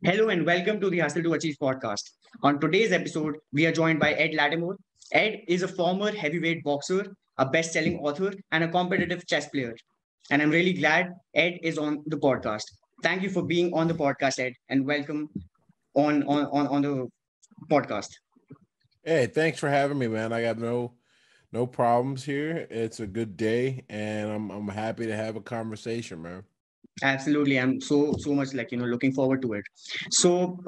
Hello and welcome to the Hustle to Achieve podcast. On today's episode, we are joined by Ed Latimore. Ed is a former heavyweight boxer, a best selling author, and a competitive chess player. And I'm really glad Ed is on the podcast. Thank you for being on the podcast, Ed, and welcome on the podcast. Hey, thanks for having me, man. I got no problems here. It's a good day, and I'm happy to have a conversation, man. Absolutely. I'm so much looking forward to it. So,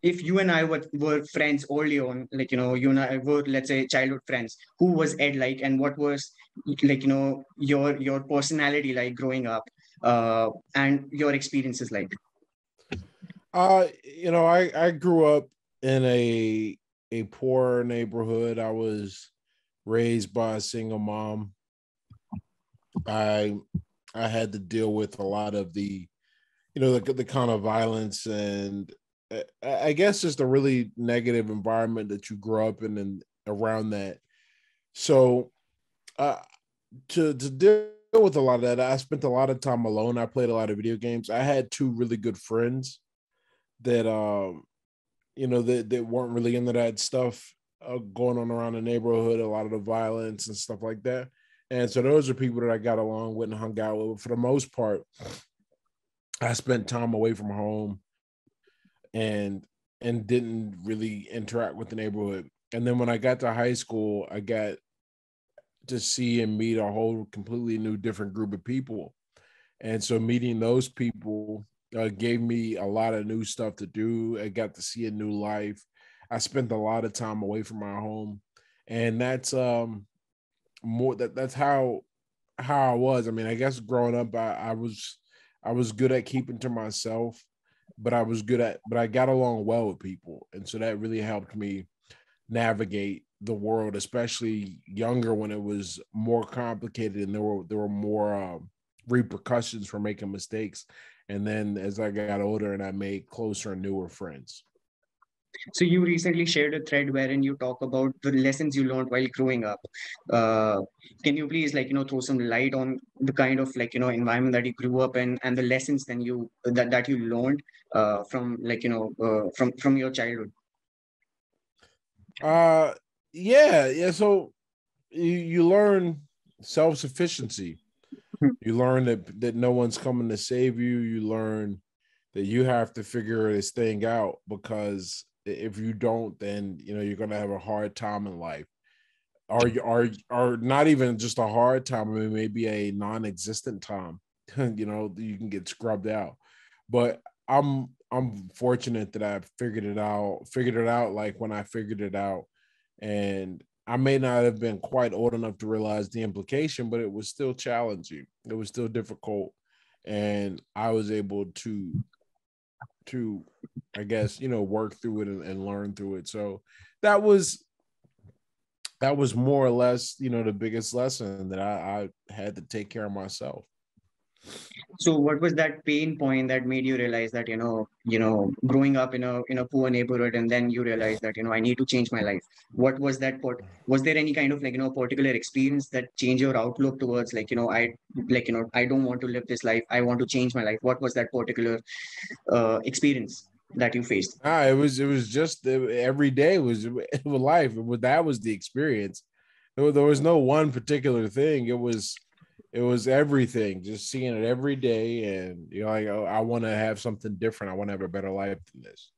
if you and I were friends early on, you and I were, let's say, childhood friends, who was Ed like, and what was your personality like growing up, and your experiences like? I grew up in a poor neighborhood. I was raised by a single mom. I I had to deal with a lot of the kind of violence and I guess just a really negative environment that you grow up in and around that. So uh, to deal with a lot of that, I spent a lot of time alone. I played a lot of video games. I had two really good friends that that weren't really into that stuff going on around the neighborhood, a lot of the violence and stuff like that. And so those are people that I got along with and hung out with. For the most part, I spent time away from home and didn't really interact with the neighborhood. And then when I got to high school, I got to see and meet a whole completely new different group of people. And so meeting those people gave me a lot of new stuff to do. I got to see a new life. I spent a lot of time away from my home, and that's that's how I was. I mean, I guess growing up, I was good at keeping to myself, but I got along well with people, and so that really helped me navigate the world, especially younger when it was more complicated and there were more repercussions for making mistakes. And then as I got older and I made closer and newer friends. So you recently shared a thread wherein you talk about the lessons you learned while growing up. Uh, can you please throw some light on the kind of environment that you grew up in and the lessons that you learned from from your childhood? Uh yeah. So you learn self-sufficiency. You learn that no one's coming to save you. You learn that you have to figure this thing out because if you don't, then you're gonna have a hard time in life. Or you are not even just a hard time. I mean, maybe a non-existent time. You can get scrubbed out. But I'm fortunate that I figured it out like when I figured it out. And I may not have been quite old enough to realize the implication, but it was still challenging. It was still difficult. And I was able to I guess, work through it and learn through it. So that was more or less, the biggest lesson that I had to take care of myself. So what was that pain point that made you realize that growing up in a poor neighborhood, and then you realize that I need to change my life? What was that? Was there any kind of particular experience that changed your outlook towards I don't want to live this life. I want to change my life. What was that particular experience that you faced? It was just every day was life. That was the experience. There was no one particular thing. It was everything. Just seeing it every day, and like, oh, I want to have something different. I want to have a better life than this.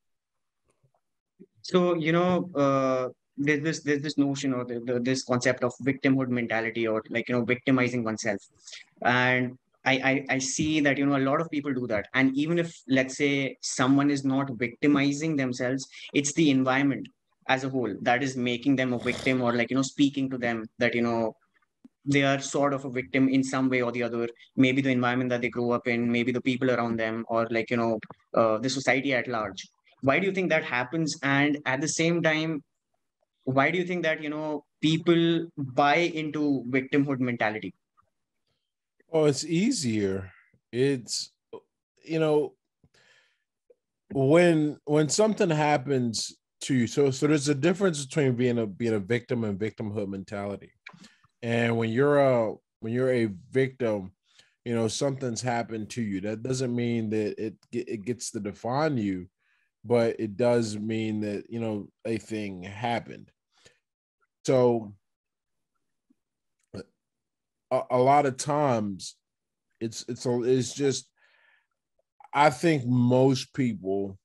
So, there's this notion or this concept of victimhood mentality, or victimizing oneself. And I see that a lot of people do that. And even if, let's say, someone is not victimizing themselves, it's the environment as a whole that is making them a victim, or speaking to them that they are sort of a victim in some way or the other. Maybe the environment that they grew up in, maybe the people around them, or the society at large. Why do you think that happens? And at the same time, why do you think that people buy into victimhood mentality? Oh, it's easier. It's you know when something happens to you. So there's a difference between being a victim and victimhood mentality. And when you're a victim, something's happened to you. That doesn't mean that it gets to define you, but it does mean that, a thing happened. So a lot of times it's just, I think most people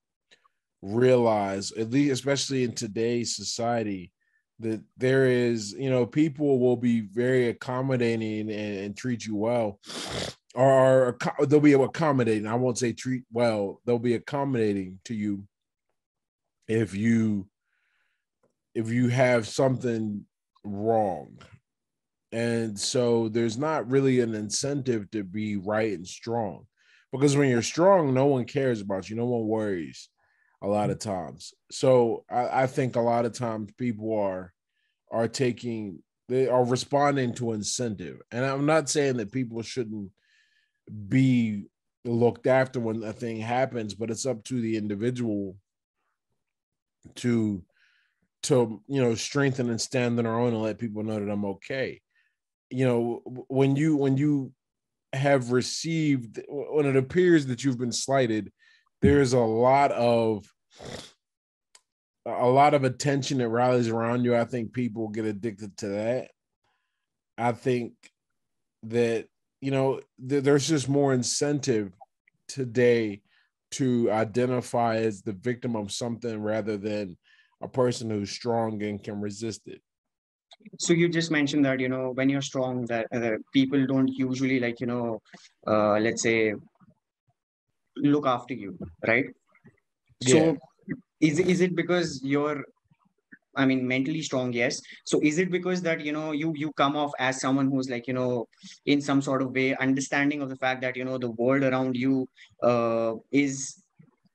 realize, at least especially in today's society, that there is, people will be very accommodating and treat you well, or they'll be accommodating. I won't say treat well. They'll be accommodating to you if you have something wrong. And so there's not really an incentive to be right and strong, because when you're strong, no one cares about you. No one worries a lot of times. So I think a lot of times people they are responding to incentive. And I'm not saying that people shouldn't be looked after when a thing happens, but it's up to the individual to strengthen and stand on their own and let people know that I'm okay. When you have received, when it appears that you've been slighted, there's a lot of attention that rallies around you. I think people get addicted to that. I think that, there's just more incentive today to identify as the victim of something rather than a person who's strong and can resist it. So you just mentioned that, when you're strong, that people don't usually let's say, look after you, right? Yeah. So is it because you're, I mean, mentally strong? Yes. So is it because that, you come off as someone who's in some sort of way understanding of the fact that, the world around you is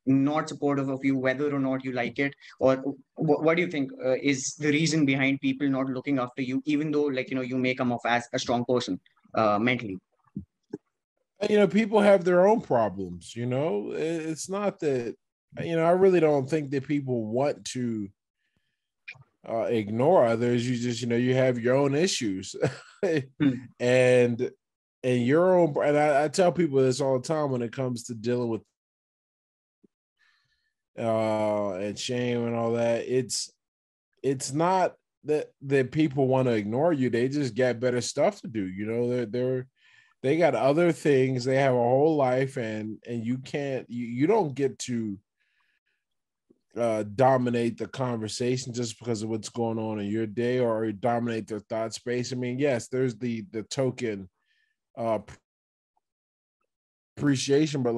not supportive of you, whether or not you like it? Or what do you think is the reason behind people not looking after you, even though you may come off as a strong person mentally? People have their own problems. It's not that, I really don't think that people want to ignore others. You just, you have your own issues. Hmm. and your own, and I tell people this all the time when it comes to dealing with and shame and all that. It's not that people want to ignore you. They just got better stuff to do. They got other things. They have a whole life, and you don't get to dominate the conversation just because of what's going on in your day, or dominate their thought space. I mean, yes, there's the token uh appreciation, but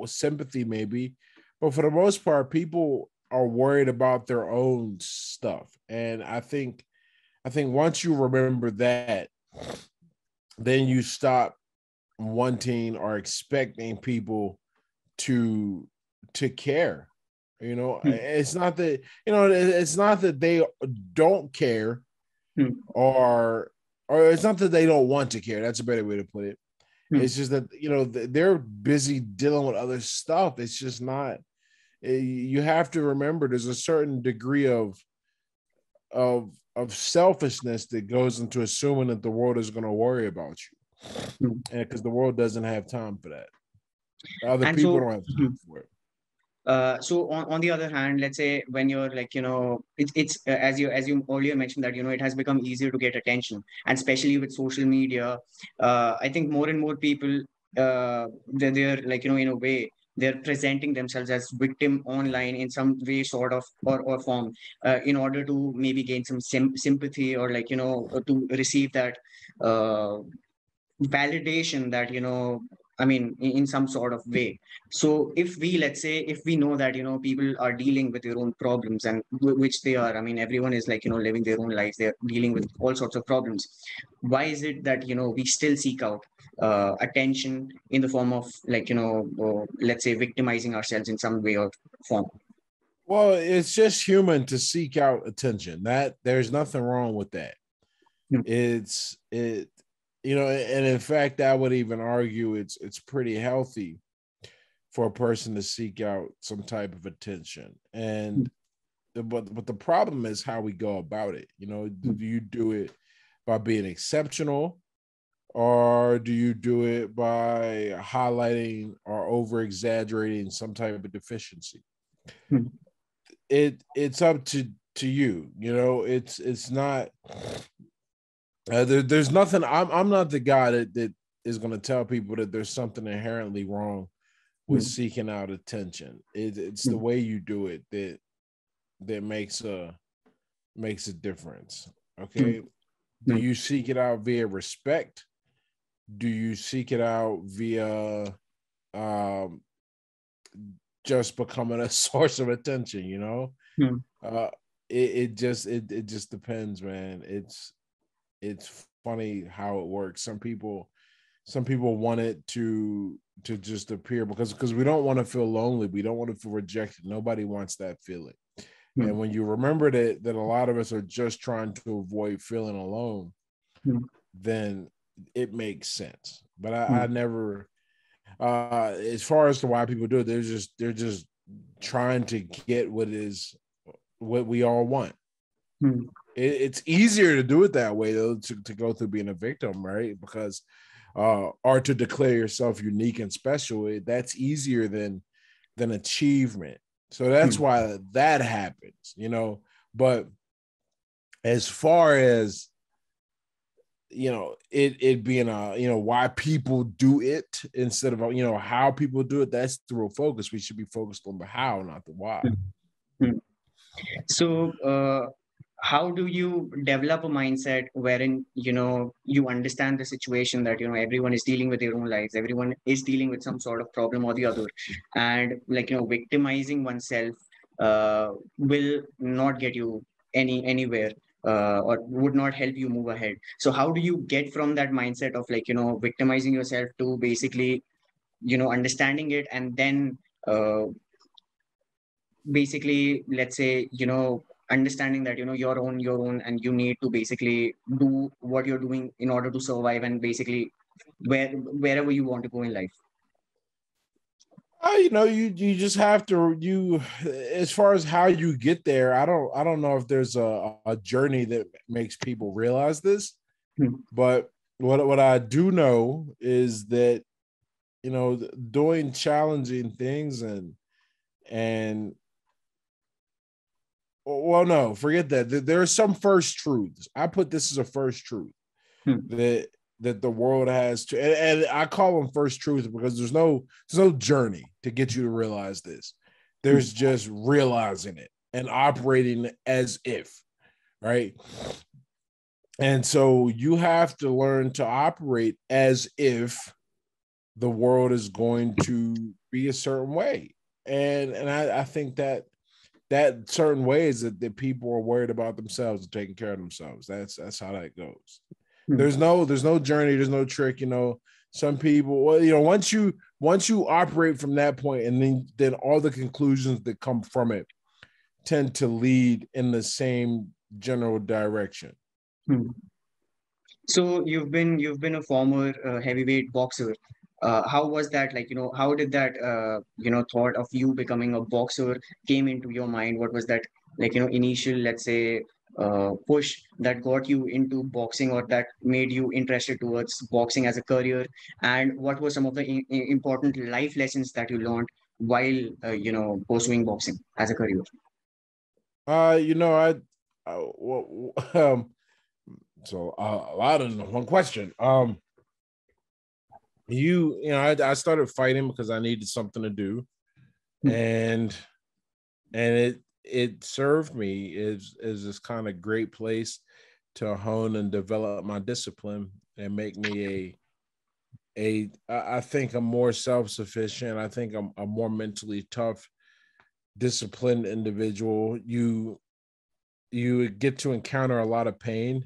sympathy maybe. But for the most part, people are worried about their own stuff. And I think once you remember that, then you stop wanting or expecting people to care. Hmm. It's not that they don't care, Hmm. or it's not that they don't want to care. That's a better way to put it. Hmm. It's just that, they're busy dealing with other stuff. It's just not. You have to remember there's a certain degree of selfishness that goes into assuming that the world is going to worry about you, Hmm. and because the world doesn't have time for that. Other And people so, don't have hmm, time for it. so on the other hand, let's say when you're it's as you earlier mentioned that it has become easier to get attention, and especially with social media, I think more and more people they're in a way they're presenting themselves as victim online in some way, sort of, or form, in order to maybe gain some sympathy, or to receive that uh, validation that I mean, in some sort of way. So if we, let's say, if we know that people are dealing with their own problems, and which they are, I mean, everyone is living their own lives, they're dealing with all sorts of problems. Why is it that we still seek out attention in the form of let's say, victimizing ourselves in some way or form? Well, it's just human to seek out attention. That there's nothing wrong with that. Hmm. It's it, and in fact, I would even argue it's pretty healthy for a person to seek out some type of attention. And but the problem is how we go about it. Do you do it by being exceptional, or do you do it by highlighting or over exaggerating some type of deficiency? Hmm. It's up to you. You know, it's not. There's nothing. I'm not the guy that is going to tell people that there's something inherently wrong with Hmm. seeking out attention. It's the Hmm. way you do it that makes a difference. Hmm. Okay, do Hmm. you seek it out via respect? Do you seek it out via um, just becoming a source of attention? You know, Hmm. uh, it just depends, man. It's funny how it works. Some people want it to just appear because we don't want to feel lonely. We don't want to feel rejected. Nobody wants that feeling. Hmm. And when you remember that a lot of us are just trying to avoid feeling alone, Hmm. then it makes sense. But Hmm. I never as far as to why people do it, they're just trying to get what we all want. Hmm. It's easier to do it that way though, to go through being a victim, right? Because or to declare yourself unique and special, that's easier than achievement. So that's Hmm. why that happens, you know. But as far as it being why people do it instead of how people do it, that's the real focus. We should be focused on the how, not the why. Hmm. Hmm. So, how do you develop a mindset wherein you understand the situation that everyone is dealing with their own lives, everyone is dealing with some sort of problem or the other, and victimizing oneself will not get you anywhere, or would not help you move ahead. So, how do you get from that mindset of victimizing yourself to basically understanding it, and then basically, let's say, understanding that your own and you need to basically do what you're doing in order to survive, and basically wherever you want to go in life. You just have to as far as how you get there. I don't know if there's a journey that makes people realize this, Hmm. but what I do know is that doing challenging things and well, no, forget that. There are some first truths. I put this as a first truth Hmm. that the world has to, and I call them first truths because there's no journey to get you to realize this. Hmm. There's just realizing it and operating as if, right? And so you have to learn to operate as if the world is going to be a certain way. And I think that certain ways that people are worried about themselves and taking care of themselves. That's how that goes. Hmm. There's no journey, there's no trick. Some people, well, once you operate from that point, and then all the conclusions that come from it tend to lead in the same general direction. Hmm. So you've been a former heavyweight boxer. How was that, like, how did that thought of you becoming a boxer came into your mind? What was that, like, initial, let's say, push that got you into boxing, or that made you interested towards boxing as a career? And what were some of the important life lessons that you learned while pursuing boxing as a career? Well, so a lot in one question. I started fighting because I needed something to do, Hmm. and it served me as this kind of great place to hone and develop my discipline and make me I think I'm more self-sufficient. I think I'm a more mentally tough, disciplined individual. You get to encounter a lot of pain,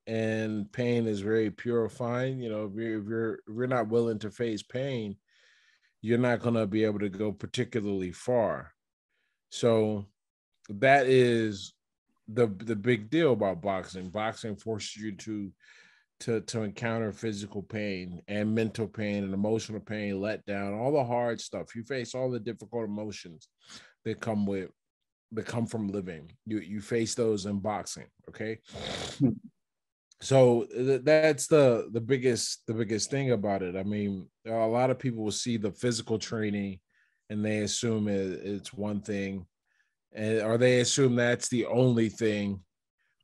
and pain is very purifying. If you're not willing to face pain, you're not going to be able to go particularly far. So that is the big deal about boxing. Boxing forces you to encounter physical pain and mental pain and emotional pain, let down, all the hard stuff. You face all the difficult emotions that come from living. You face those in boxing. Okay. Hmm. So that's the biggest thing about it. I mean, a lot of people will see the physical training and they assume it's one thing, or they assume that's the only thing.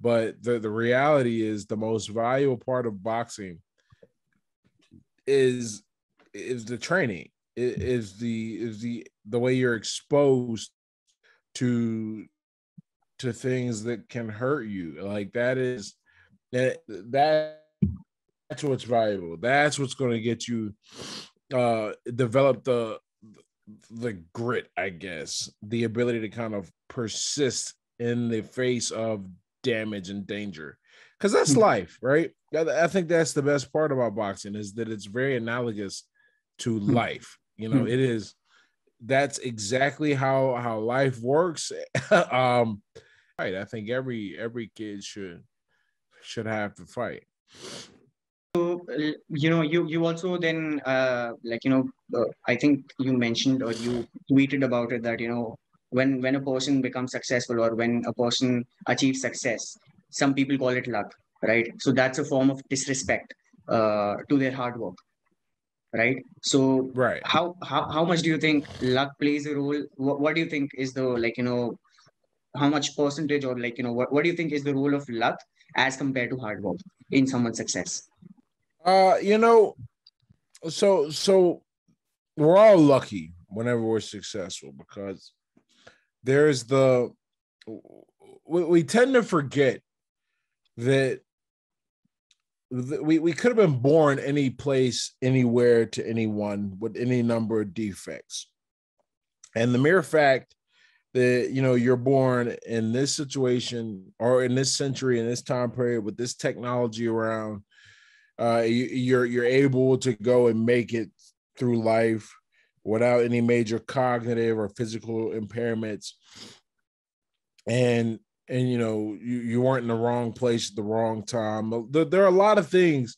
But the reality is the most valuable part of boxing is the training, is the way you're exposed to things that can hurt you. Like that's what's valuable. That's what's going to get you develop the grit, I guess, the ability to kind of persist in the face of damage and danger, because that's life, right? I think that's the best part about boxing, is that it's very analogous to life. It is. That's exactly how life works. Right. I think every kid should have to fight. You also then I think you mentioned or you tweeted about it that when a person becomes successful or when a person achieves success, some people call it luck, right? So that's a form of disrespect to their hard work, right? So Right. how much do you think luck plays a role? What do you think is the how much percentage or what do you think is the role of luck as compared to hard work in someone's success? Uh, you know, so we're all lucky whenever we're successful, because there's we tend to forget that we could have been born any place, anywhere, to anyone with any number of defects. And the mere fact that you're born in this situation, or in this century, in this time period, with this technology around, you're able to go and make it through life without any major cognitive or physical impairments, and you weren't in the wrong place at the wrong time. There are a lot of things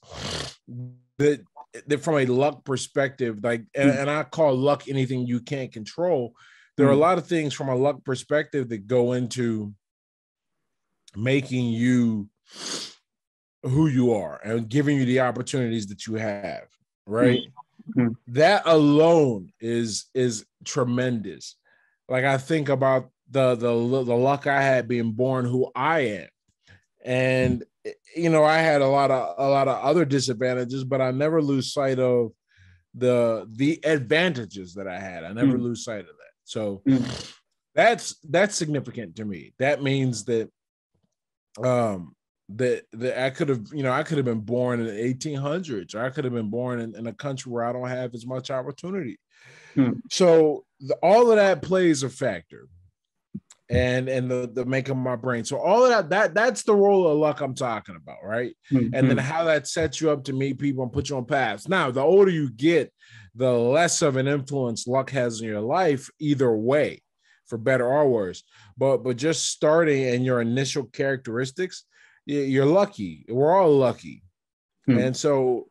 that from a luck perspective, like, and I call luck anything you can't control. There are a lot of things from a luck perspective that go into making you who you are and giving you the opportunities that you have, right? That alone is tremendous. Like, I think about the luck I had being born who I am, and I had a lot of other disadvantages, but I never lose sight of the advantages that I had. I never lose sight of that. So that's significant to me. That means that that I could have, I could have been born in the 1800s, or I could have been born in a country where I don't have as much opportunity. So all of that plays a factor, and the make of my brain. So all of that's the role of luck I'm talking about, right? And then how that sets you up to meet people and put you on paths. Now, the older you get, the less of an influence luck has in your life, either way, for better or worse. But just starting in your initial characteristics, you're lucky. We're all lucky. And so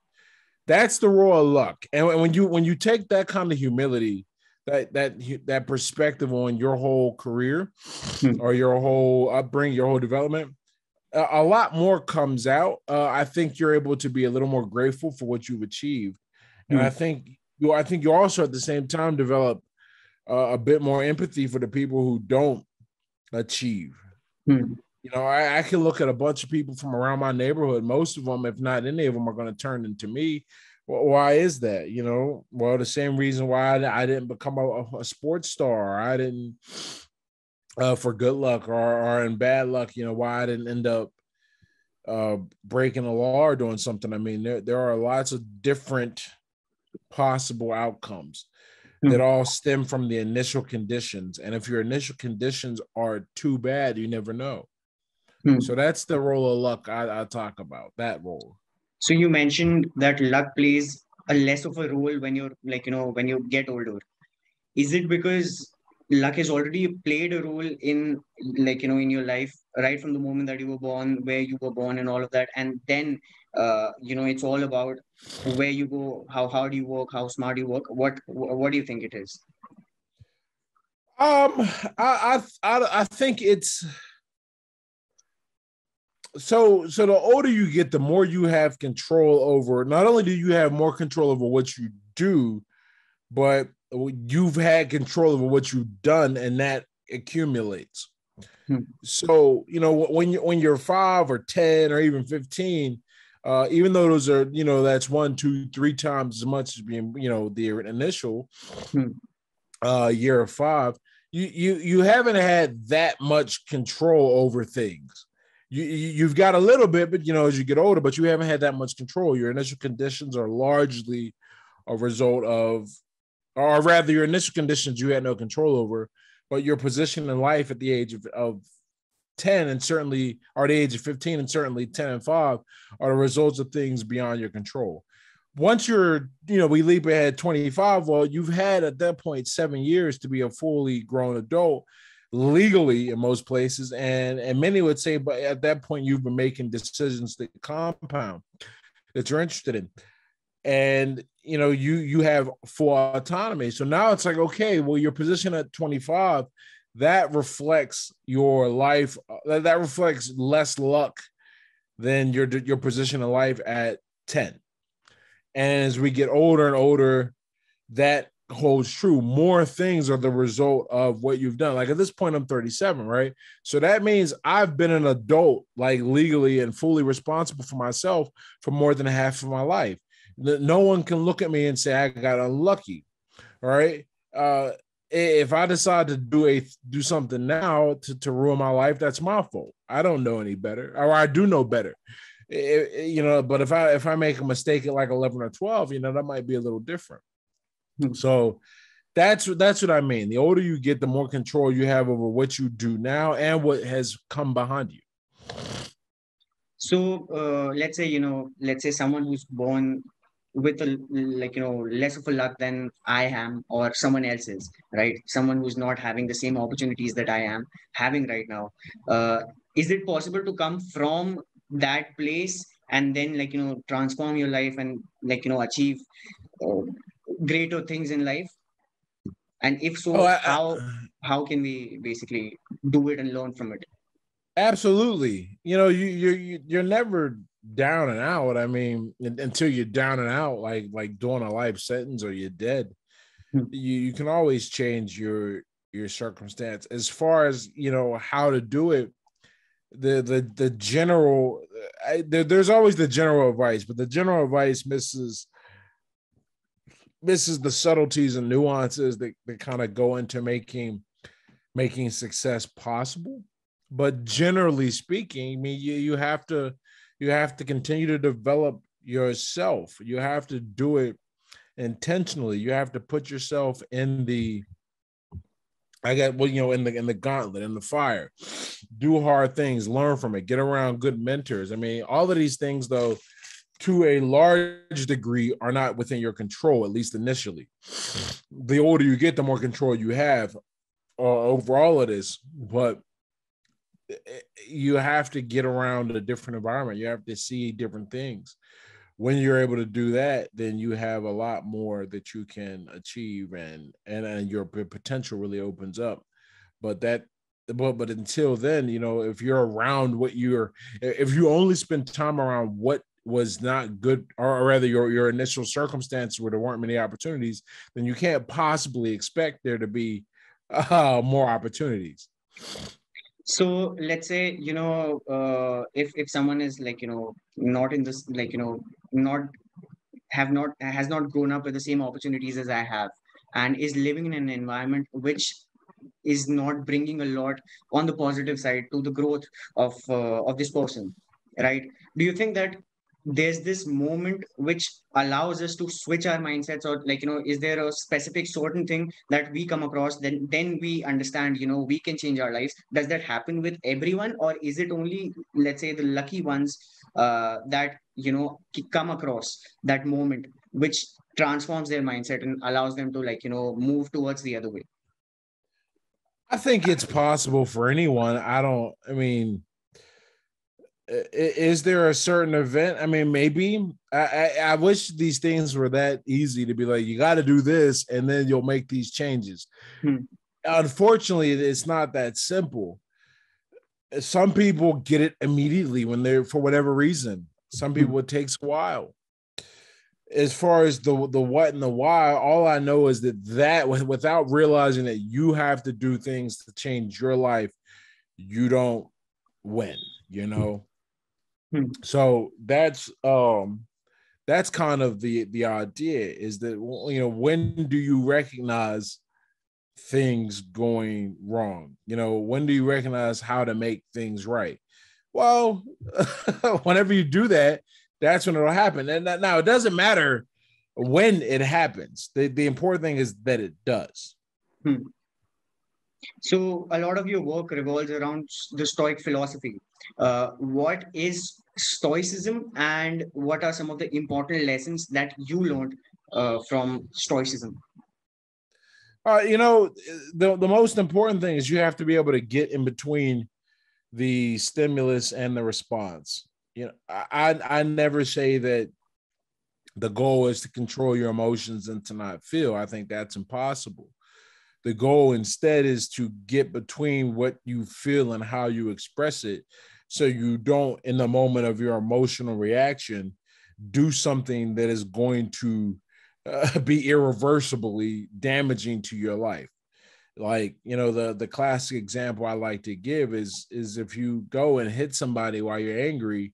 that's the role of luck. And when you take that kind of humility, that perspective on your whole career, or your whole upbringing, your whole development, a lot more comes out. I think you're able to be a little more grateful for what you've achieved, and I think you also at the same time develop a bit more empathy for the people who don't achieve. I can look at a bunch of people from around my neighborhood. Most of them, if not any of them, are going to turn into me. Well, why is that? Well, the same reason why I didn't become a sports star. I didn't, for good luck, or in bad luck, why I didn't end up breaking a law or doing something. I mean, there are lots of different possible outcomes that all stem from the initial conditions. And if your initial conditions are too bad, you never know. So that's the role of luck I talk about, that role. So you mentioned that luck plays a less of a role when you're when you get older. Is it because luck has already played a role in in your life right from the moment that you were born, where you were born and all of that, and then it's all about where you go, how hard you work, how smart you work. What do you think it is? I think it's So the older you get, the more you have control over. Not only do you have more control over what you do, but you've had control over what you've done, and that accumulates. Hmm. So when you're 5 or 10 or even 15, even though those are that's 1, 2, 3 times as much as being the initial Hmm. year of 5, you haven't had that much control over things. You've got a little bit, but as you get older, but you haven't had that much control. Your initial conditions are largely a result of, or rather, your initial conditions you had no control over, but your position in life at the age of 10 and certainly, or the age of 15 and certainly 10 and 5 are the results of things beyond your control. Once you're, we leap ahead 25, well, you've had at that point 7 years to be a fully grown adult legally in most places. And many would say, but at that point, you've been making decisions that compound that you're interested in. And you have full autonomy. So now it's like, okay, well, your position at 25, that reflects your life, that reflects less luck than your position in life at 10. And as we get older and older, that holds true. More things are the result of what you've done. Like at this point, I'm 37, right? So that means I've been an adult, like legally and fully responsible for myself for more than half of my life. No one can look at me and say I got unlucky. All right. If I decide to do something now to ruin my life, that's my fault. I don't know any better, or I do know better. But if I make a mistake at like 11 or 12, that might be a little different. Hmm. So that's what I mean. The older you get, the more control you have over what you do now and what has come behind you. So let's say someone who's born with a less of a luck than I am or someone else is, right? Someone who's not having the same opportunities that I am having right now. Uh, is it possible to come from that place and then transform your life and achieve uh, greater things in life? And if Oh, so, how can we basically do it and learn from it? absolutely. You're never down and out. I mean, until you're down and out, like doing a life sentence or you're dead. Hmm. You can always change your circumstance. As far as how to do it, the general there's always the general advice, but the general advice misses the subtleties and nuances that kind of go into making success possible. But generally speaking, I mean, you have to continue to develop yourself. You have to do it intentionally. You have to put yourself in the in the gauntlet, in the fire. Do hard things, learn from it, get around good mentors. I mean, all of these things, though, to a large degree, are not within your control, at least initially. The older you get, the more control you have over all of this. But you have to get around a different environment. You have to see different things. When you're able to do that, then you have a lot more that you can achieve, and your potential really opens up. But until then, if you're around if you only spend time around what was not good, or rather your initial circumstance where there weren't many opportunities, then you can't possibly expect there to be more opportunities. So let's say if someone is not in this not not has not grown up with the same opportunities as I have, and is living in an environment which is not bringing a lot on the positive side to the growth of this person, right? Do you think that there's this moment which allows us to switch our mindsets, or is there a specific certain thing that we come across, then we understand we can change our lives? Does that happen with everyone, or is it only, let's say, the lucky ones that come across that moment which transforms their mindset and allows them to move towards the other way? I think it's possible for anyone. I mean, is there a certain event? I mean, maybe. I wish these things were that easy to be like, you got to do this and then you'll make these changes. Hmm. Unfortunately, it's not that simple. some people get it immediately when they're, for whatever reason. Some people, it takes a while. As far as the what and the why, all I know is that without realizing that you have to do things to change your life, you don't win, you know? So that's kind of the idea, is that, you know, when do you recognize things going wrong? You know, when do you recognize how to make things right? Well, whenever you do that, that's when it'll happen. And now it doesn't matter when it happens. The important thing is that it does. So a lot of your work revolves around the Stoic philosophy. What is Stoicism, and what are some of the important lessons that you learned from Stoicism? You know, the most important thing is you have to be able to get in between the stimulus and the response. You know, I never say that the goal is to control your emotions and to not feel. I think that's impossible. The goal instead is to get between what you feel and how you express it, so you don't, in the moment of your emotional reaction, do something that is going to be irreversibly damaging to your life. Like, you know, the classic example I like to give is if you go and hit somebody while you're angry,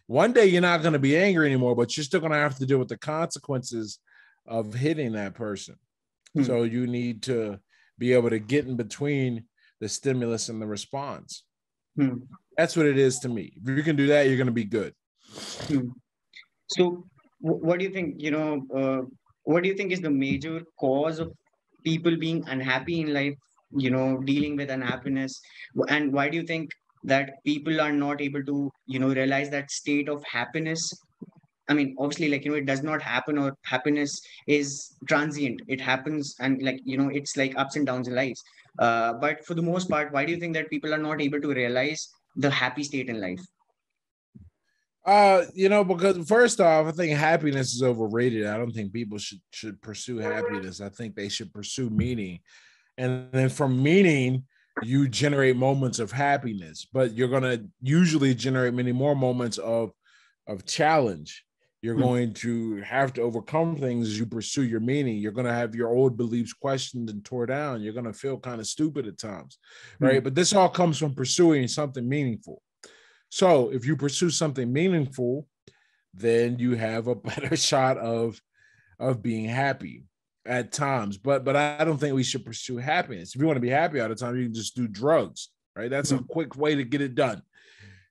one day you're not going to be angry anymore, but you're still going to have to deal with the consequences of hitting that person. So you need to be able to get in between the stimulus and the response. That's what it is to me. If you can do that, you're going to be good. So, what do you think? What do you think is the major cause of people being unhappy in life? Dealing with unhappiness, and why do you think that people are not able to, realize that state of happiness? I mean, obviously, like, it does not happen, or happiness is transient. It happens, and like, it's like ups and downs in life. But for the most part, why do you think that people are not able to realize the happy state in life? You know, because first off, I think happiness is overrated. I don't think people should pursue happiness. I think they should pursue meaning. And then from meaning, you generate moments of happiness, but you're gonna usually generate many more moments of challenge. You're going to have to overcome things as you pursue your meaning. You're going to have your old beliefs questioned and tore down. You're going to feel kind of stupid at times, right? But this all comes from pursuing something meaningful. So if you pursue something meaningful, then you have a better shot of being happy at times. But I don't think we should pursue happiness. If you want to be happy all the time, you can just do drugs, right? That's a quick way to get it done.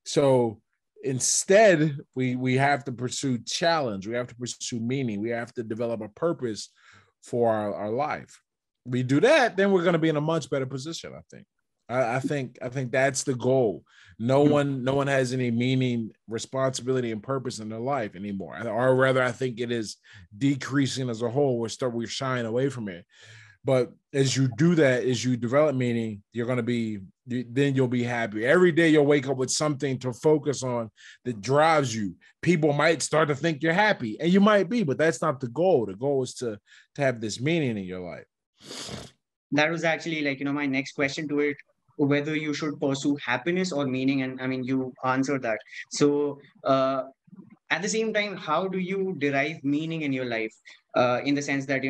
So instead, we have to pursue challenge. We have to pursue meaning. We have to develop a purpose for our life. We do that, then we're going to be in a much better position, I think. I think that's the goal. No one has any meaning, responsibility, and purpose in their life anymore. Or rather, I think it is decreasing as a whole. We're shying away from it. But as you do that, as you develop meaning, then you'll be happy. Every day you'll wake up with something to focus on that drives you. People might start to think you're happy, and you might be, but that's not the goal. The goal is to have this meaning in your life. That was actually, like, my next question to it, whether you should pursue happiness or meaning. And I mean, you answered that. So, at the same time, how do you derive meaning in your life? In the sense that,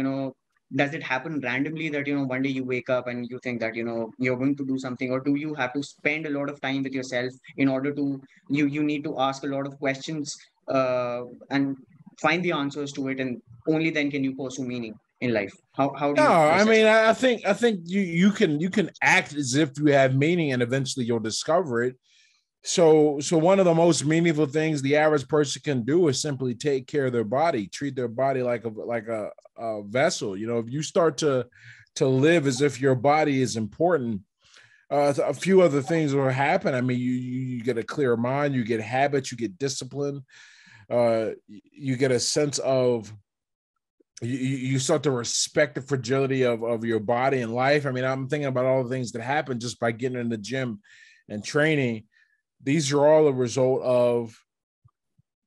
does it happen randomly that, one day you wake up and you think that, you're going to do something, or do you have to spend a lot of time with yourself in order to, you need to ask a lot of questions, and find the answers to it, and only then can you pursue meaning in life? How do No, you I process mean, it? I think you can act as if you have meaning, and eventually you'll discover it. So one of the most meaningful things the average person can do is simply take care of their body, treat their body like a vessel. You know, if you start to live as if your body is important, a few other things will happen. I mean, you get a clear mind, you get habits, you get discipline, you get a sense of you start to respect the fragility of your body and life. I mean, I'm thinking about all the things that happen just by getting in the gym and training. These are all a result of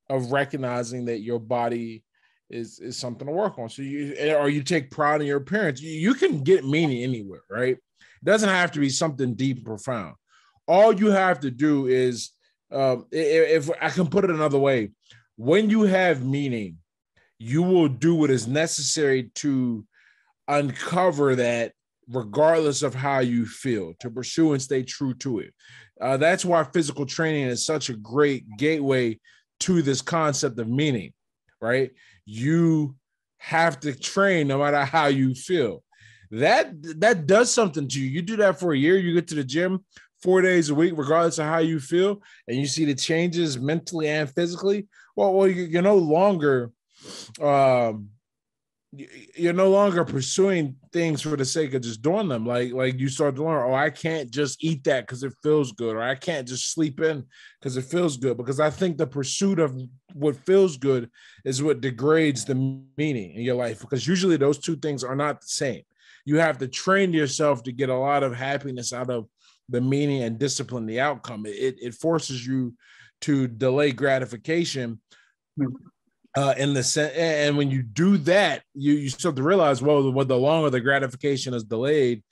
recognizing that your body is something to work on. So you take pride in your appearance. You can get meaning anywhere, right? It doesn't have to be something deep and profound. all you have to do is, if I can put it another way, when you have meaning, you will do what is necessary to uncover that, regardless of how you feel, to pursue and stay true to it. That's why physical training is such a great gateway to this concept of meaning, right? You have to train no matter how you feel. That does something to you. You do that for a year, you get to the gym 4 days a week, regardless of how you feel, and you see the changes mentally and physically. Well, you're no longer um, you're no longer pursuing things for the sake of just doing them. Like you start to learn, oh, I can't just eat that because it feels good, or I can't just sleep in because it feels good. Because I think the pursuit of what feels good is what degrades the meaning in your life, because usually those two things are not the same. You have to train yourself to get a lot of happiness out of the meaning and discipline the outcome. It forces you to delay gratification in the sense, and when you do that, you start to realize, well, the longer the gratification is delayed,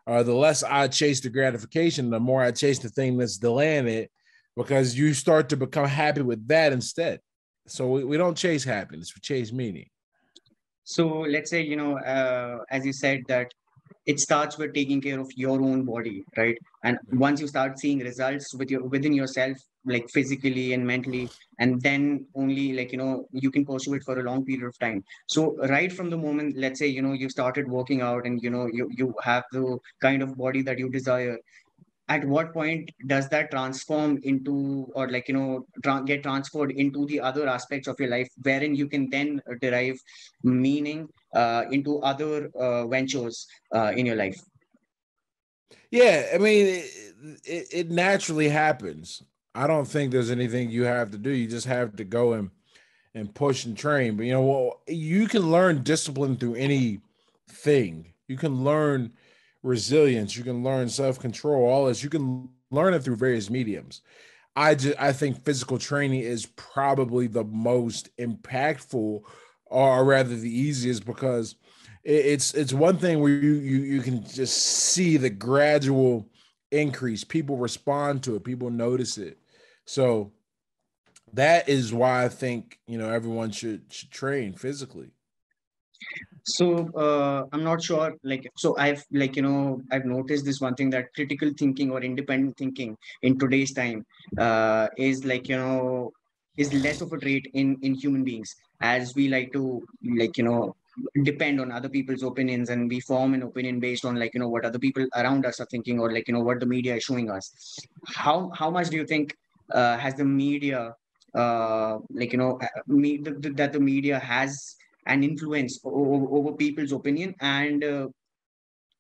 the less I chase the gratification, the more I chase the thing that's delaying it, because you start to become happy with that instead. So we don't chase happiness, we chase meaning. So let's say, as you said, that it starts with taking care of your own body, right? And once you start seeing results within yourself, like physically and mentally, and then only, like, you can pursue it for a long period of time. So right from the moment, let's say, you started working out, and you have the kind of body that you desire, at what point does that transform into, or like, get transferred into the other aspects of your life, wherein you can then derive meaning into other ventures in your life? Yeah, I mean, it naturally happens. I don't think there's anything you have to do. You just have to go and push and train. But you can learn discipline through anything. You can learn resilience. You can learn self-control. All this, you can learn it through various mediums. I think physical training is probably the most impactful, or rather the easiest, because it's one thing where you can just see the gradual increase. People respond to it. People notice it. So that is why I think everyone should train physically. So I'm not sure, like, so I've, like, I've noticed this one thing, that critical thinking or independent thinking in today's time is, like, is less of a trait in human beings, as we like to, like, depend on other people's opinions, and we form an opinion based on, like, what other people around us are thinking, or like, what the media is showing us. How much do you think has the media like, that the media has an influence over people's opinion, and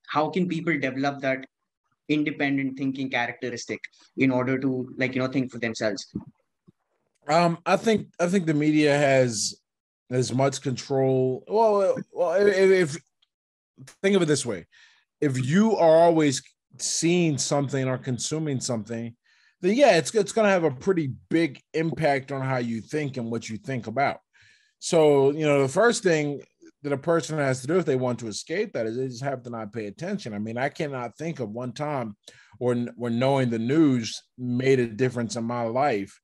how can people develop that independent thinking characteristic in order to, like, think for themselves? I think the media has as much control. Well, if think of it this way, if you are always seeing something or consuming something, then yeah, it's going to have a pretty big impact on how you think and what you think about. So, the first thing that a person has to do if they want to escape that is they just have to not pay attention. I mean, I cannot think of one time when knowing the news made a difference in my life.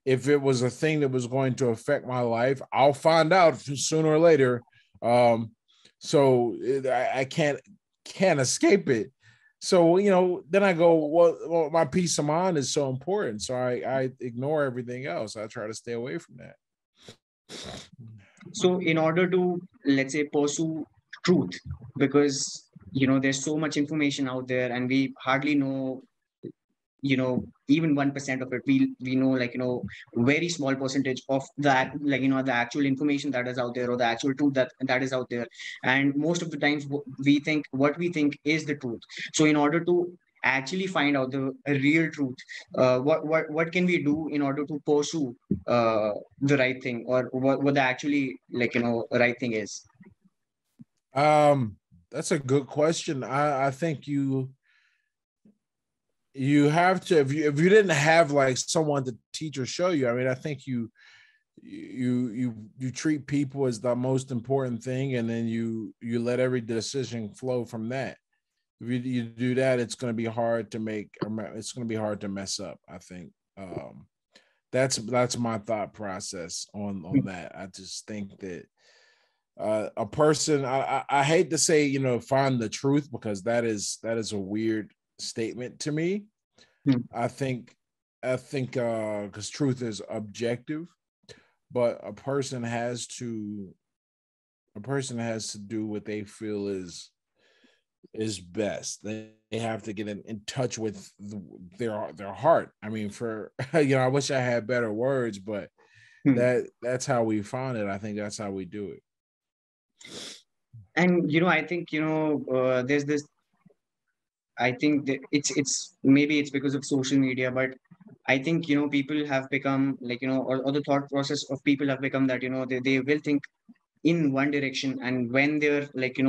If it was a thing that was going to affect my life, I'll find out sooner or later. Um, so I can't escape it. So then I go, well, my peace of mind is so important, so I ignore everything else. I try to stay away from that. So in order to, let's say, pursue truth, because there's so much information out there, and we hardly know, even 1% of it. We know, like, very small percentage of that, like, the actual information that is out there, or the actual truth that is out there. And most of the times, we think what we think is the truth. So in order to actually find out the real truth, what can we do in order to pursue the right thing, or what the actually, like, right thing is? Um, that's a good question. I think you have to, if you didn't have like someone to teach or show you. I mean, I think you treat people as the most important thing, and then you let every decision flow from that. If you do that, it's going to be hard to it's going to be hard to mess up, I think. That's my thought process on that. I just think that a person, I hate to say, find the truth, because that is a weird statement to me. I think because truth is objective, but a person has to do what they feel is best. They have to get in touch with their heart. I mean, for I wish I had better words, but that's how we find it. I think that's how we do it. And I think there's this. I think that it's maybe it's because of social media, but I think people have become like or the thought process of people have become that they will think in one direction, and when they're like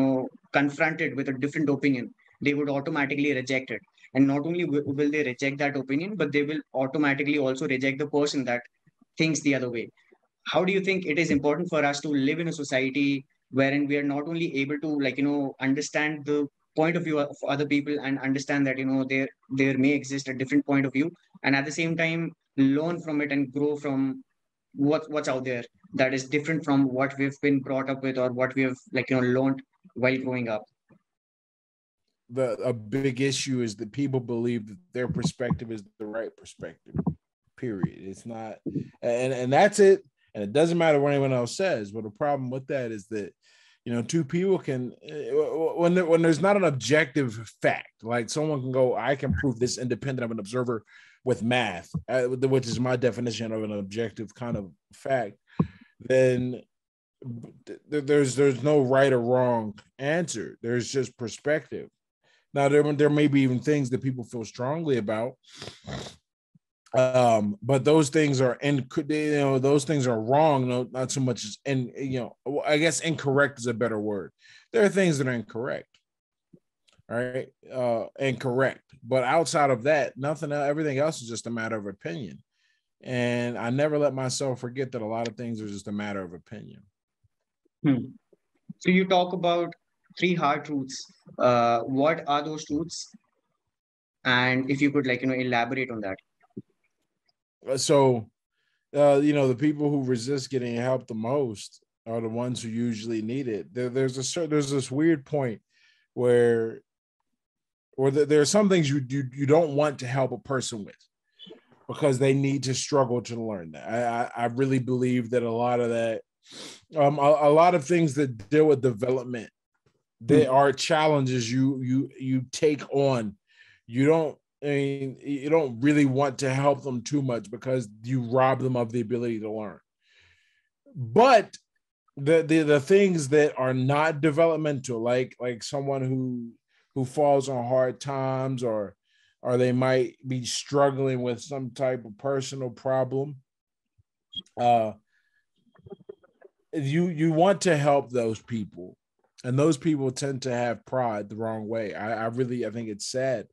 confronted with a different opinion, they would automatically reject it. And not only will they reject that opinion, but they will automatically also reject the person that thinks the other way. How do you think it is important for us to live in a society wherein we are not only able to like understand the point of view of other people, and understand that there may exist a different point of view, and at the same time learn from it and grow from what's out there that is different from what we've been brought up with, or what we have like learned while growing up? A big issue is that people believe that their perspective is the right perspective. Period. It's not, and that's it. And it doesn't matter what anyone else says. But the problem with that is that two people can, when there's not an objective fact, like someone can go, I can prove this independent of an observer with math, which is my definition of an objective kind of fact, then there's no right or wrong answer. There's just perspective. Now there may be even things that people feel strongly about, but those things are those things are wrong. No, not so much as, and I guess incorrect is a better word. There are things that are incorrect, right? Incorrect, but outside of that, nothing else, everything else is just a matter of opinion. And I never let myself forget that a lot of things are just a matter of opinion. So you talk about three hard truths. What are those truths? And if you could like elaborate on that. So the people who resist getting help the most are the ones who usually need it. There's this weird point where there are some things you don't want to help a person with, because they need to struggle to learn that. I really believe that a lot of that, a lot of things that deal with development, there are challenges you take on. You don't really want to help them too much, because you rob them of the ability to learn. But the things that are not developmental, like someone who falls on hard times, or they might be struggling with some type of personal problem, you want to help those people, and those people tend to have pride the wrong way. I think it's sad,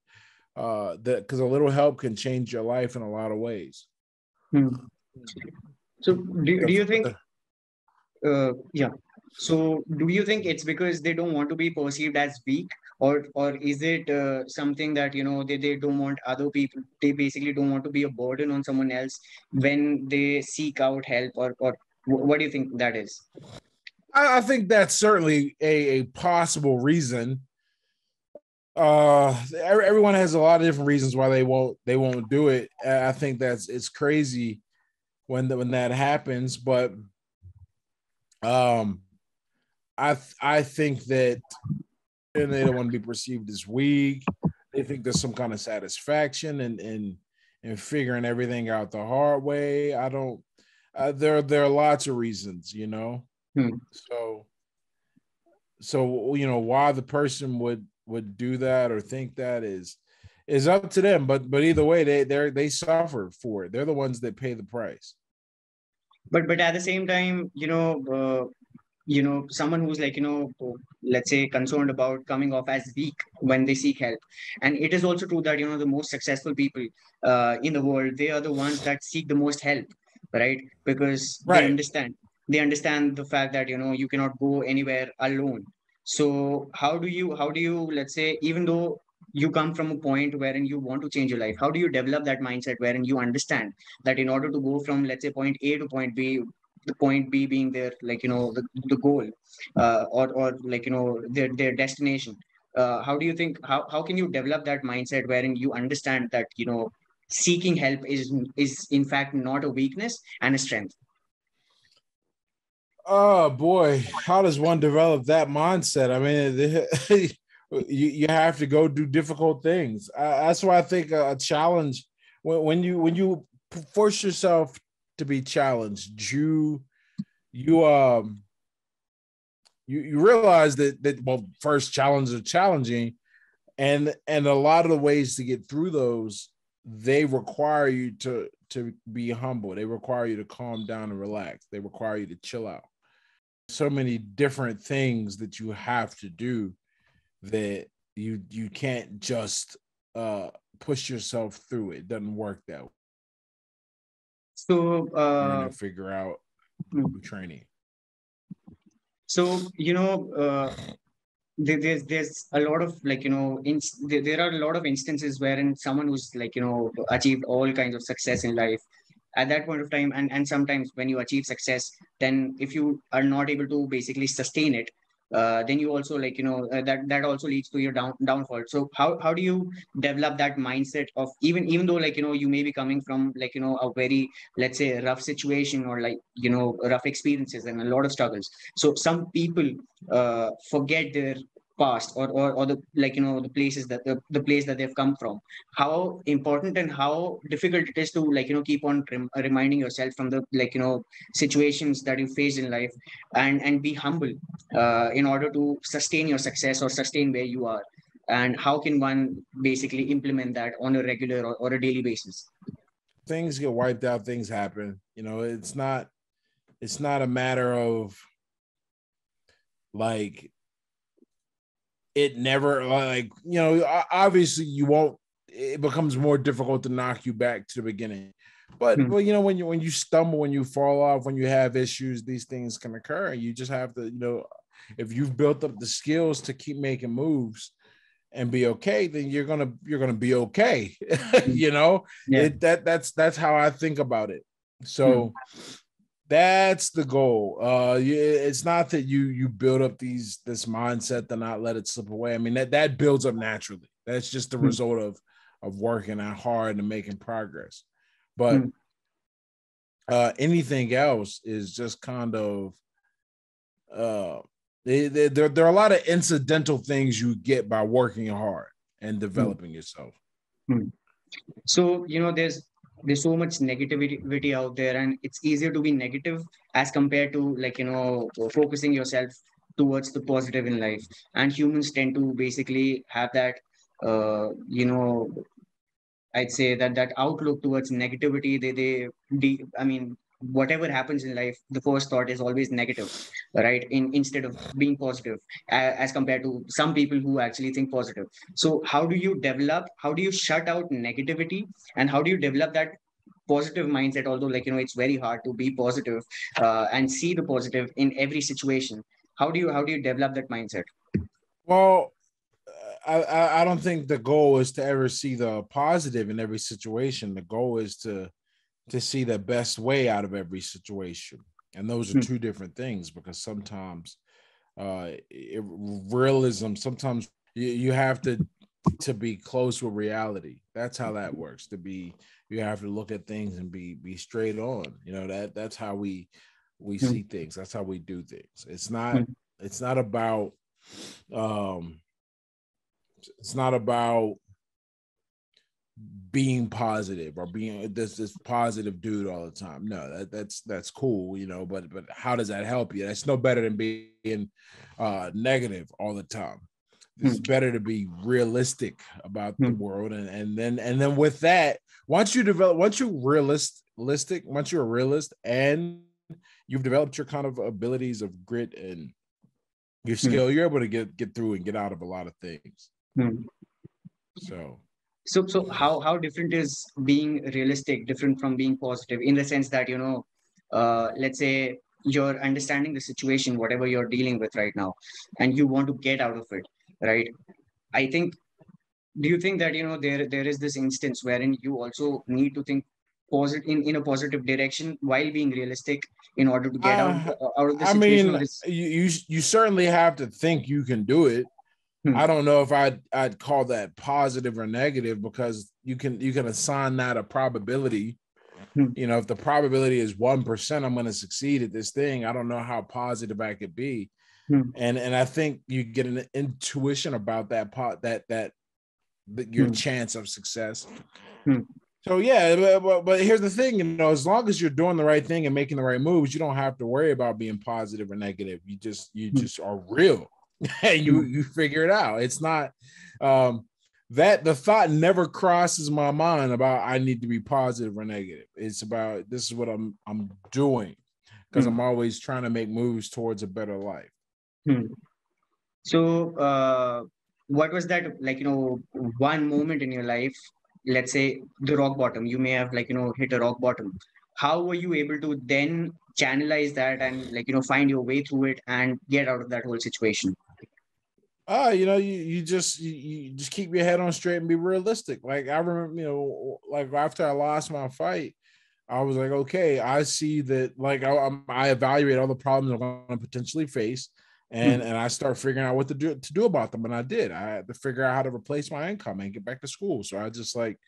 that because a little help can change your life in a lot of ways. So do you think yeah, so do you think it's because they don't want to be perceived as weak, or is it something that they don't want other people, they basically don't want to be a burden on someone else when they seek out help, or what do you think that is? I think that's certainly a possible reason. Everyone has a lot of different reasons why they won't do it. I think it's crazy when that happens, but I think that, and they don't want to be perceived as weak. They think there's some kind of satisfaction in figuring everything out the hard way. I don't. There are lots of reasons, So why the person would do that or think that is up to them. But either way, they suffer for it. They're the ones that pay the price. But at the same time, someone who's like let's say concerned about coming off as weak when they seek help. And it is also true that the most successful people in the world, they are the ones that seek the most help, right? Because Right. they understand the fact that you cannot go anywhere alone. So how do you, let's say, even though you come from a point wherein you want to change your life, how do you develop that mindset wherein you understand that in order to go from, let's say, point A to point B, the point B being their, like, the goal, or like, their destination. How do you think, how can you develop that mindset wherein you understand that, seeking help is in fact not a weakness and a strength? Oh boy, how does one develop that mindset? I mean, you have to go do difficult things. That's why I think a challenge, when you force yourself to be challenged, you you realize that well, first challenges are challenging, and a lot of the ways to get through those, they require you to be humble. They require you to calm down and relax. They require you to chill out. So many different things that you have to do that you can't just push yourself through. It doesn't work that way. So Learn and figure out training. so there's a lot of, like, there are a lot of instances wherein someone who's, like, achieved all kinds of success in life at that point of time, and sometimes when you achieve success, then if you are not able to basically sustain it, then you also, like, that also leads to your downfall. So how do you develop that mindset of, even though, like, you may be coming from, like, a very, let's say, rough situation, or, like, rough experiences and a lot of struggles. So some people forget their past, or the, like, the places that the place that they've come from. How important and how difficult it is to, like, keep on reminding yourself from the, like, situations that you face in life, and be humble, in order to sustain your success or sustain where you are, and how can one basically implement that on a regular, or a daily basis? Things get wiped out. Things happen. It's not a matter of like it never, like, obviously you won't, it becomes more difficult to knock you back to the beginning. But Hmm. when you stumble, when you fall off, when you have issues, these things can occur. And you just have to, if you've built up the skills to keep making moves and be okay, then you're gonna be okay. Hmm. Yeah. That's how I think about it. Hmm. So that's the goal. It's not that you build up this mindset to not let it slip away. I mean, that builds up naturally. That's just the Hmm. result of working out hard and making progress. But Hmm. anything else is just kind of uh, there are a lot of incidental things you get by working hard and Hmm. developing yourself. Hmm. So, there's so much negativity out there, and it's easier to be negative as compared to, like, focusing yourself towards the positive in life. And humans tend to basically have that, I'd say that outlook towards negativity. I mean, whatever happens in life, the first thought is always negative, right? Instead of being positive, as compared to some people who actually think positive. So how do you shut out negativity, and how do you develop that positive mindset? Although, like, it's very hard to be positive, and see the positive in every situation. How do you develop that mindset? Well, I don't think the goal is to ever see the positive in every situation. The goal is to see the best way out of every situation. And those are Hmm. two different things, because sometimes realism, sometimes you have to be close with reality. That's how that works. You have to look at things and be straight on. That's how we Hmm. see things. That's how we do things. Hmm. It's not about um it's not about being positive or being this positive dude all the time. No, that's cool, but how does that help you? That's no better than being negative all the time. Hmm. It's better to be realistic about the Hmm. world, and then with that, once you're a realist and you've developed your kind of abilities of grit and your Hmm. skill, you're able to get through and get out of a lot of things. Hmm. So So how different is being realistic different from being positive, in the sense that, let's say, you're understanding the situation, whatever you're dealing with right now, and you want to get out of it, right? I think, do you think that there is this instance wherein you also need to think positive in a positive direction while being realistic in order to get Uh, out of the I situation, or mean, is you certainly have to think you can do it. hmm, I don't know if I'd call that positive or negative, because you can assign that a probability. hmm, You know, if the probability is 1%, I'm going to succeed at this thing. I don't know how positive I could be, hmm, and I think you get an intuition about that your hmm, chance of success. hmm, So yeah, but here's the thing, as long as you're doing the right thing and making the right moves, you don't have to worry about being positive or negative. You hmm, just are real, and hmm, you figure it out. It's not that the thought never crosses my mind about I need to be positive or negative. It's about, this is what I'm doing, because hmm, I'm always trying to make moves towards a better life. hmm. So, what was that, like, one moment in your life, let's say the rock bottom, you may have, like, hit a rock bottom. How were you able to then channelize that and, like, find your way through it and get out of that whole situation? You just keep your head on straight and be realistic. Like I remember, like after I lost my fight, I was like, okay, I see that. Like I evaluate all the problems I'm going to potentially face, Hmm, and I start figuring out what to do about them. And I did. I had to figure out how to replace my income and get back to school. So I just like,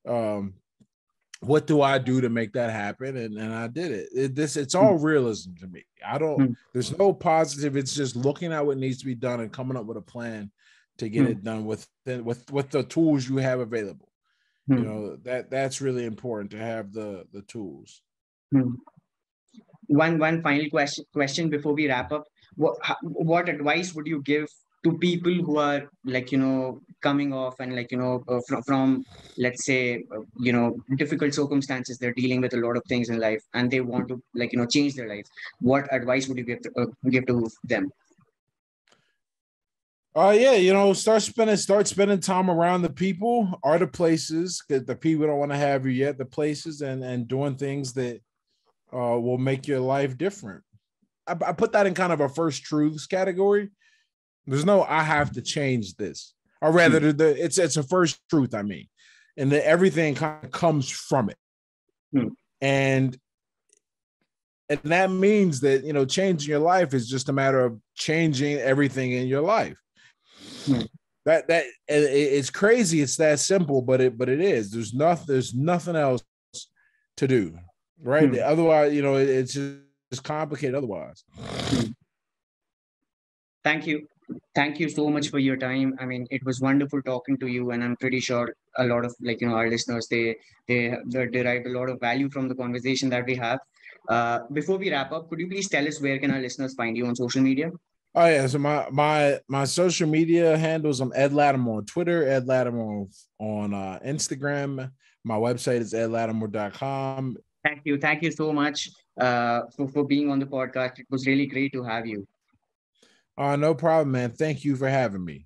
um, what do I do to make that happen? And I did it. It's hmm, all realism to me. I don't. hmm, There's no positive. It's just looking at what needs to be done and coming up with a plan to get hmm, it done with the tools you have available. hmm, That's really important, to have the tools. hmm. One final question before we wrap up. What advice would you give to people who are, like, coming off and, like, from, let's say, difficult circumstances, they're dealing with a lot of things in life and they want to, like, change their life? What advice would you give to them? Yeah, start spending time around the people or the places, because the people don't want to have you yet. The places, and doing things that will make your life different. I put that in kind of a first truths category. There's no I have to change this, or Hmm, rather, it's a first truth. I mean, and that everything kind of comes from it, hmm, and that means that changing your life is just a matter of changing everything in your life. hmm, It's crazy. It's that simple, but it is. There's nothing else to do, right? hmm, Otherwise, it's just complicated. Otherwise. hmm. Thank you. Thank you so much for your time. I mean, it was wonderful talking to you, and I'm pretty sure a lot of, like, our listeners, they derived a lot of value from the conversation that we have. Before we wrap up, could you please tell us where can our listeners find you on social media? Oh yeah, so my social media handles, I'm Ed Latimore on Twitter, Ed Latimore on Instagram. My website is edlatimore.com. Thank you so much for being on the podcast. It was really great to have you. No problem, man. Thank you for having me.